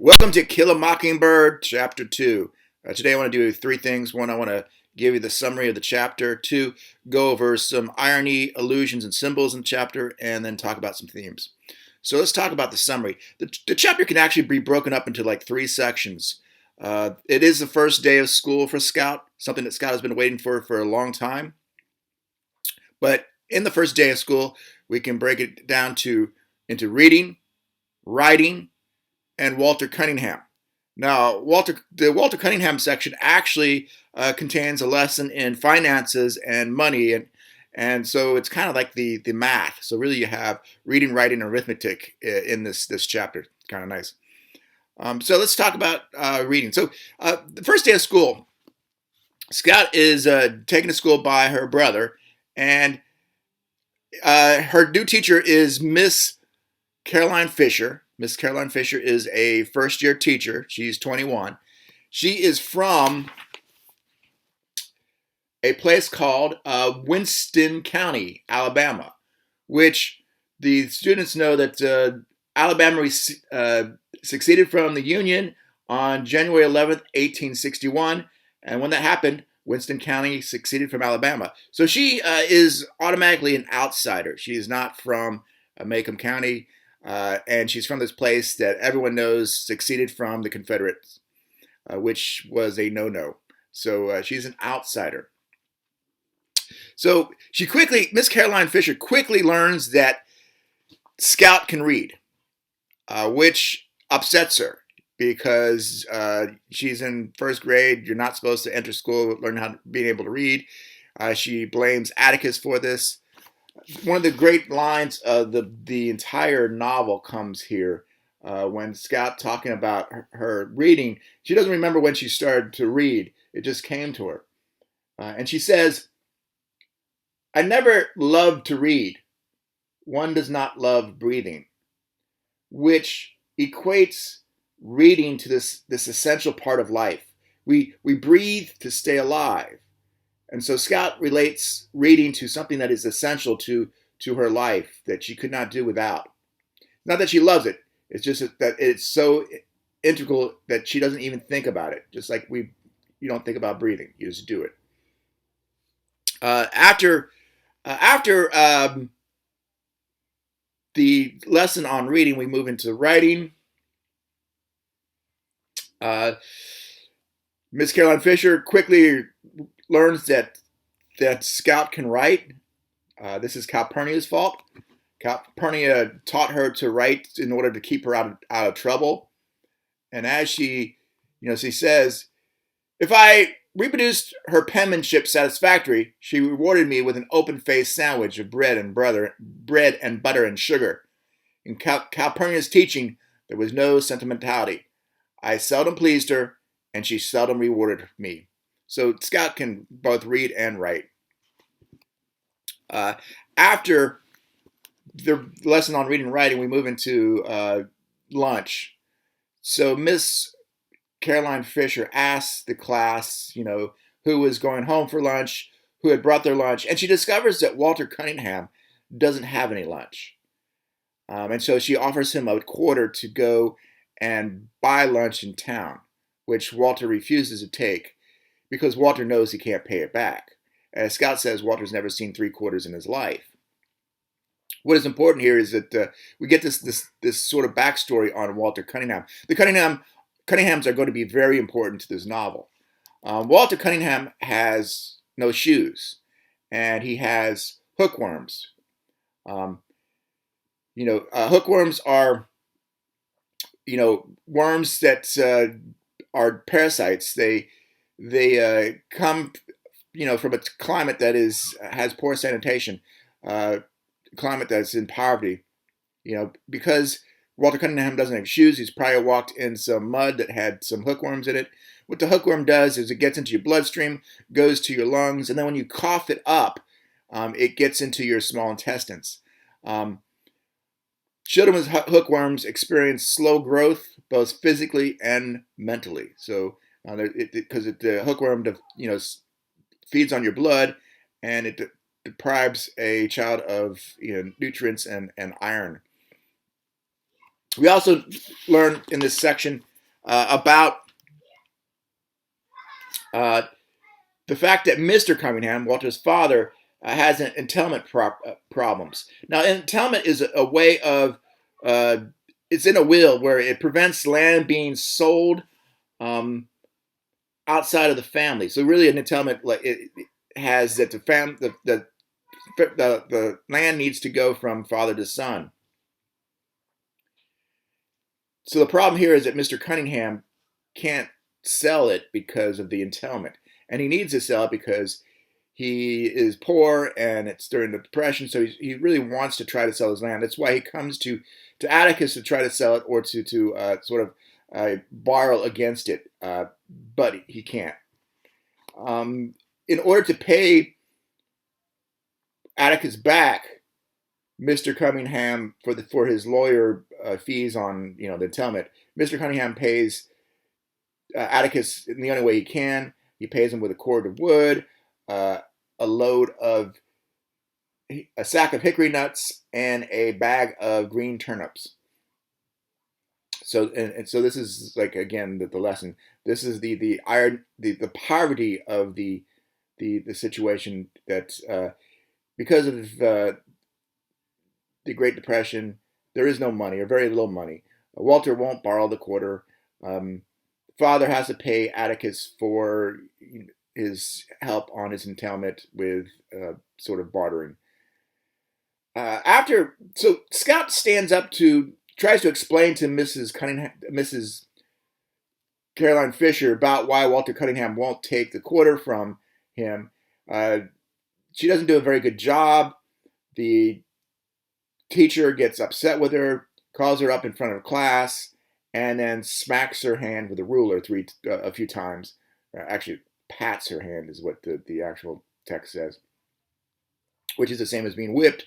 Welcome to Kill a Mockingbird, Chapter 2. Today I want to do three things. One, I want to give you the summary of the chapter. Two, go over some irony, allusions, and symbols in the chapter, and then talk about some themes. So let's talk about the summary. The chapter can actually be broken up into like three sections. It is the first day of school for Scout, something that Scout has been waiting for a long time. But in the first day of school, we can break it down into reading, writing, and Walter Cunningham. Now, the Walter Cunningham section actually contains a lesson in finances and money, and so it's kind of like the math. So really, you have reading, writing, and arithmetic in this chapter. It's kind of nice. So let's talk about reading. So the first day of school, Scout is taken to school by her brother, and her new teacher is Miss Caroline Fisher. Miss Caroline Fisher is a first-year teacher. She's 21. She is from a place called Winston County, Alabama, which the students know that Alabama seceded from the Union on January 11th, 1861. And when that happened, Winston County seceded from Alabama. So she is automatically an outsider. She is not from Macomb County. And she's from this place that everyone knows seceded from the Confederates, which was a no-no. So she's an outsider. So Miss Caroline Fisher quickly learns that Scout can read, which upsets her because she's in first grade. You're not supposed to enter school learn being able to read. She blames Atticus for this. One of the great lines of the entire novel comes here when Scout talking about her reading. She doesn't remember when she started to read. It just came to her. And she says, "I never loved to read. One does not love breathing," which equates reading to this essential part of life. We breathe to stay alive. And so Scout relates reading to something that is essential to her life that she could not do without. Not that she loves it. It's just that it's so integral that she doesn't even think about it. Just like you don't think about breathing. You just do it. After the lesson on reading, we move into writing. Miss Caroline Fisher quickly learns that Scout can write. This is Calpurnia's fault. Calpurnia taught her to write in order to keep her out of trouble. And as she says, "If I reproduced her penmanship satisfactory, she rewarded me with an open-faced sandwich of bread and butter and sugar. In Calpurnia's teaching, there was no sentimentality. I seldom pleased her, and she seldom rewarded me." So Scout can both read and write. After the lesson on reading and writing, we move into lunch. So Miss Caroline Fisher asks the class, who was going home for lunch, who had brought their lunch, and she discovers that Walter Cunningham doesn't have any lunch. And so she offers him a quarter to go and buy lunch in town, which Walter refuses to take, because Walter knows he can't pay it back. As Scout says, Walter's never seen 3 quarters in his life. What is important here is that we get this sort of backstory on Walter Cunningham. The Cunninghams are going to be very important to this novel. Walter Cunningham has no shoes, and he has hookworms. Hookworms are, worms that are parasites. They come, from a climate that has poor sanitation, climate that's in poverty. Because Walter Cunningham doesn't have shoes, he's probably walked in some mud that had some hookworms in it. What the hookworm does is it gets into your bloodstream, goes to your lungs, and then when you cough it up, it gets into your small intestines. Children with hookworms experience slow growth, both physically and mentally. So, because the hookworm, feeds on your blood, and it deprives a child of nutrients and iron. We also learn in this section about uh, the fact that Mr. Cunningham, Walter's father, has an entailment problems. Now, entailment is a way of it's in a will where it prevents land being sold um, outside of the family. So really, an entailment like it has that the land needs to go from father to son. So the problem here is that Mr. Cunningham can't sell it because of the entailment, and he needs to sell it because he is poor and it's during the Depression. So he really wants to try to sell his land. That's why he comes to Atticus to try to sell it or to sort of borrow against it, but he can't. In order to pay Atticus back, Mr. Cunningham for his lawyer fees on the entailment, Mr. Cunningham pays Atticus in the only way he can. He pays him with a cord of wood, a sack of hickory nuts, and a bag of green turnips. So so this is like again the lesson. This is the poverty of the situation that because of the Great Depression, there is no money or very little money. Walter won't borrow the quarter. Father has to pay Atticus for his help on his entailment with sort of bartering. So Scott tries to explain to Mrs. Caroline Fisher about why Walter Cunningham won't take the quarter from him. She doesn't do a very good job. The teacher gets upset with her, calls her up in front of class, and then smacks her hand with a ruler a few times. Actually, pats her hand is what the actual text says, which is the same as being whipped.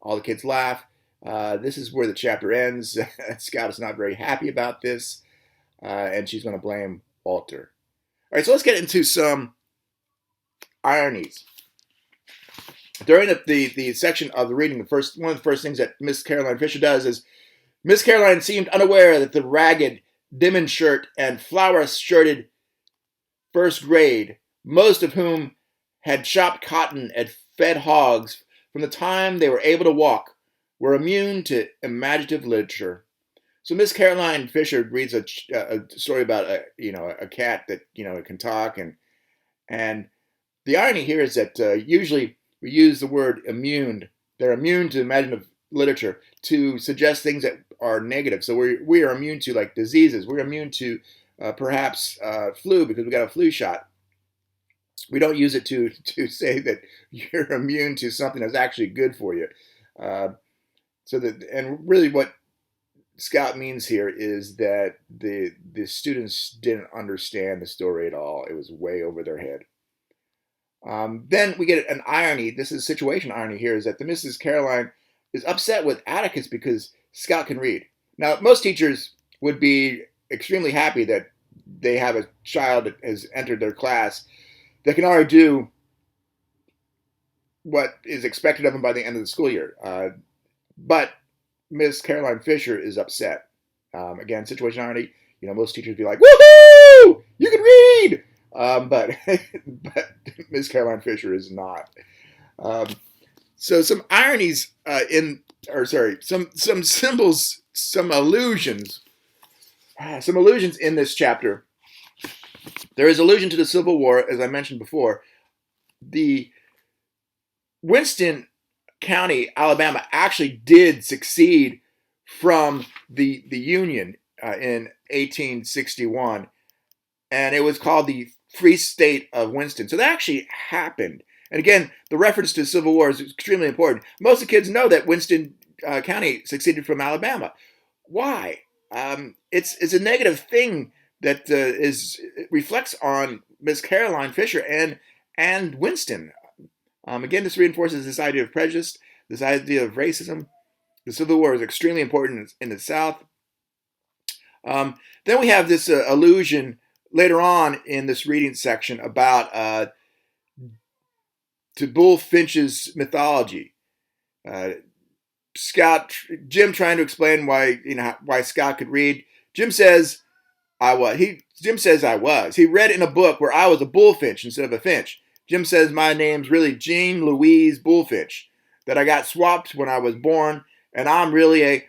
All the kids laugh. This is where the chapter ends. Scott is not very happy about this, and she's going to blame Walter. All right, so let's get into some ironies. During the section of the reading, one of the first things that Miss Caroline Fisher does is Miss Caroline seemed unaware that the ragged, dimon shirt and flower-shirted first grade, most of whom had chopped cotton and fed hogs from the time they were able to walk, were immune to imaginative literature. So Miss Caroline Fisher reads a story about a cat that can talk, and the irony here is that usually we use the word immune. They're immune to imaginative literature to suggest things that are negative. So we are immune to like diseases. We're immune to perhaps flu because we got a flu shot. We don't use it to say that you're immune to something that's actually good for you. And really what Scott means here is that the students didn't understand the story at all. It was way over their head. Then we get an irony. This is situation irony here, is that the Mrs. Caroline is upset with Atticus because Scott can read. Now, most teachers would be extremely happy that they have a child that has entered their class that can already do what is expected of them by the end of the school year. But Miss Caroline Fisher is upset. Again, situation irony. Most teachers would be like, "Woohoo! You can read!" But Miss Caroline Fisher is not. So some ironies some symbols, some allusions in this chapter. There is allusion to the Civil War, as I mentioned before. The Winston County, Alabama, actually did succeed from the Union in 1861, and it was called the Free State of Winston. So that actually happened. And again, the reference to the Civil War is extremely important. Most of the kids know that Winston County succeeded from Alabama. Why? It's a negative thing that reflects on Miss Caroline Fisher and Winston. Again, this reinforces this idea of prejudice, this idea of racism. The Civil War is extremely important in the South. Then we have this allusion later on in this reading section about to Bullfinch's mythology. Jim trying to explain why Scott could read. Jim says I was. Jim says I was. He read in a book where I was a bullfinch instead of a finch. Jim says my name's really Jean Louise Bullfinch. That I got swapped when I was born, and I'm really a.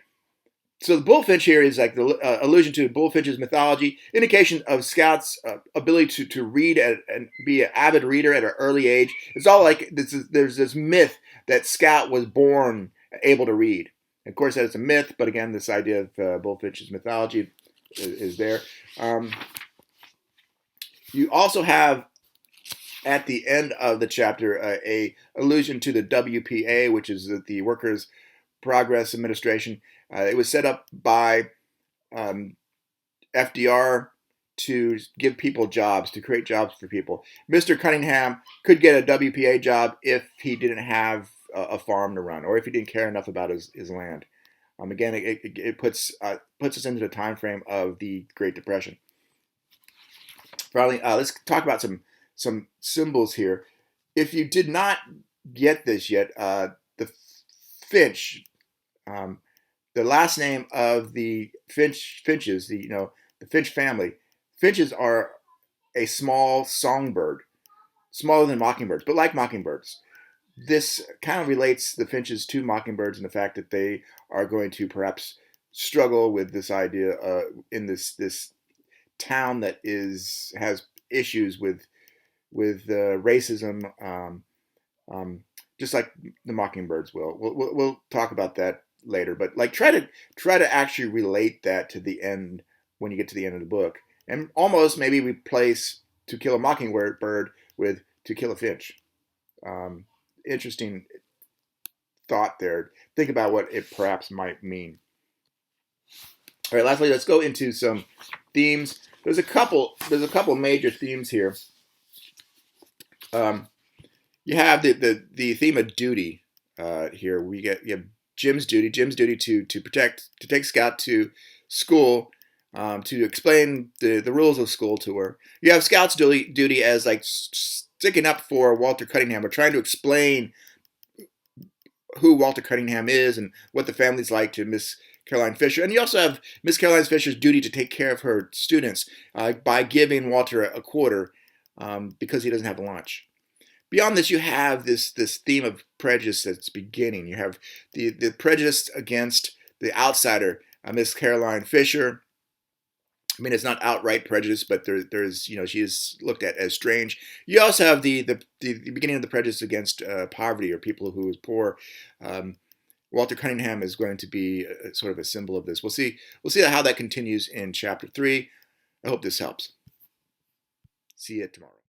So the bullfinch here is like the allusion to bullfinch's mythology, indication of Scout's ability to read and be an avid reader at an early age. It's all like there's this myth that Scout was born able to read. Of course, that is a myth, but again, this idea of bullfinch's mythology is there. Um, you also have at the end of the chapter a allusion to the WPA, which is the Workers' Progress Administration. It was set up by um, FDR to give people jobs, to create jobs for people. Mr. Cunningham could get a WPA job if he didn't have a farm to run, or if he didn't care enough about his land. Again, it puts us into the time frame of the Great Depression. Finally, let's talk about some symbols here. If you did not get this yet, the finch, the last name of the finches, the finch family. Finches are a small songbird, smaller than mockingbirds, but like mockingbirds. This kind of relates the finches to mockingbirds in the fact that they are going to perhaps struggle with this idea in this town that has issues with racism, just like the mockingbirds will. We'll talk about that later, but like try to actually relate that to the end when you get to the end of the book, and almost maybe replace To Kill a Mockingbird with To Kill a Finch. Interesting thought there. Think about what it perhaps might mean. All right, lastly, let's go into some themes. There's a couple major themes here. You have the theme of duty here. You have Jim's duty to take Scout to school, to explain the rules of school to her. You have Scout's duty as like sticking up for Walter Cunningham, or trying to explain who Walter Cunningham is and what the family's like to Miss Caroline Fisher. And you also have Miss Caroline Fisher's duty to take care of her students by giving Walter a quarter because he doesn't have lunch. Beyond this, you have this theme of prejudice that's beginning. You have the prejudice against the outsider, Miss Caroline Fisher. I mean, it's not outright prejudice, but there's she is looked at as strange. You also have the beginning of the prejudice against poverty, or people who is poor. Walter Cunningham is going to be sort of a symbol of this. We'll see how that continues in chapter 3. I hope this helps. See you tomorrow.